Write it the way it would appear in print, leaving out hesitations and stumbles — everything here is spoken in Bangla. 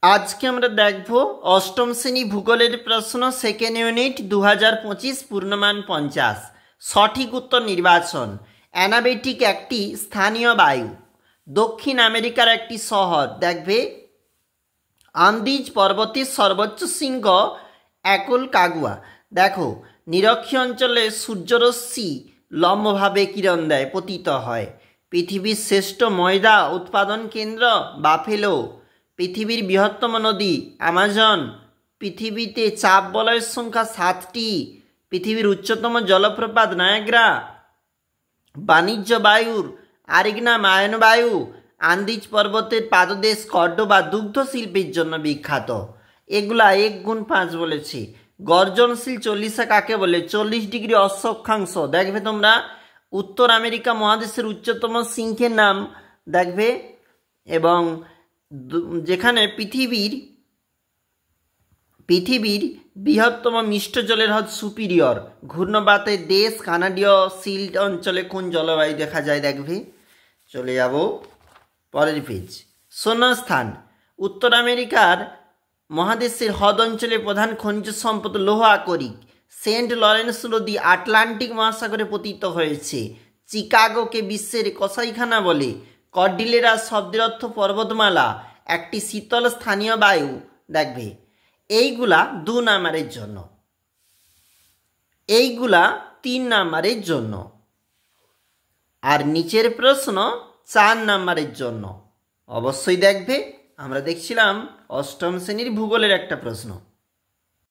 আজকে আমরা দেখব অষ্টম শ্রেণী ভূগোলের প্রশ্ন সেকেন্ড ইউনিট 2025 পূর্ণমান 50। সঠিক উত্তর নির্বাচন। অ্যানাবেটিক একটি স্থানীয় বায়ু। দক্ষিণ আমেরিকার একটি শহর। দেখবে আন্দিজ পর্বতের সর্বোচ্চ শৃঙ্গ অ্যাকোনকাগুয়া। দেখো নিরক্ষীয় অঞ্চলে সূর্যরশ্মি লম্বভাবে কিরণ দেয়, পতিত হয়। পৃথিবীর শ্রেষ্ঠ ময়দা উৎপাদন কেন্দ্র বাফেলো। পৃথিবীর বৃহত্তম নদী অ্যামাজন। পৃথিবীতে চাপ বলয়ের সংখ্যা 7টি। পৃথিবীর উচ্চতম জলপ্রপাত নায়াগ্রা। বাণিজ্য বায়ুর আরেক নাম আয়ন বায়ু। আন্দিজ পর্বতের পাদদেশ কর্ডোবা দুগ্ধ শিল্পের জন্য বিখ্যাত। এগুলা 1 × 5 বলেছি। গর্জনশীল চল্লিশা কাকে বলে? 40 ডিগ্রি অক্ষাংশ। দেখবে তোমরা উত্তর আমেরিকা মহাদেশের উচ্চতম শৃঙ্গের নাম দেখবে, এবং যেখানে পৃথিবীর বৃহত্তম মিষ্ট জলের হ্রদ সুপিরিয়র। ঘূর্ণবাতের দেশ কানাডীয় সিল্ট অঞ্চলে কোন জলবায়ু দেখা যায়? দেখবে চলে যাব পরের পেজ। শূন্যস্থান। উত্তর আমেরিকার মহাদেশের হ্রদ অঞ্চলে প্রধান খনিজ সম্পদ লৌহ আকরিক। সেন্ট লরেন্স নদী আটলান্টিক মহাসাগরে পতিত হয়েছে। চিকাগোকে বিশ্বের কসাইখানা বলে। কর্ডিলেরা শব্দের অর্থ পর্বতমালা। একটি শীতল স্থানীয় বায়ু। দেখবে এইগুলা 2 নাম্বারের জন্য, এইগুলা 3 নাম্বারের জন্য, আর নিচের প্রশ্ন 4 নাম্বারের জন্য। অবশ্যই দেখবে। আমরা দেখছিলাম অষ্টম শ্রেণীর ভূগোলের একটা প্রশ্ন।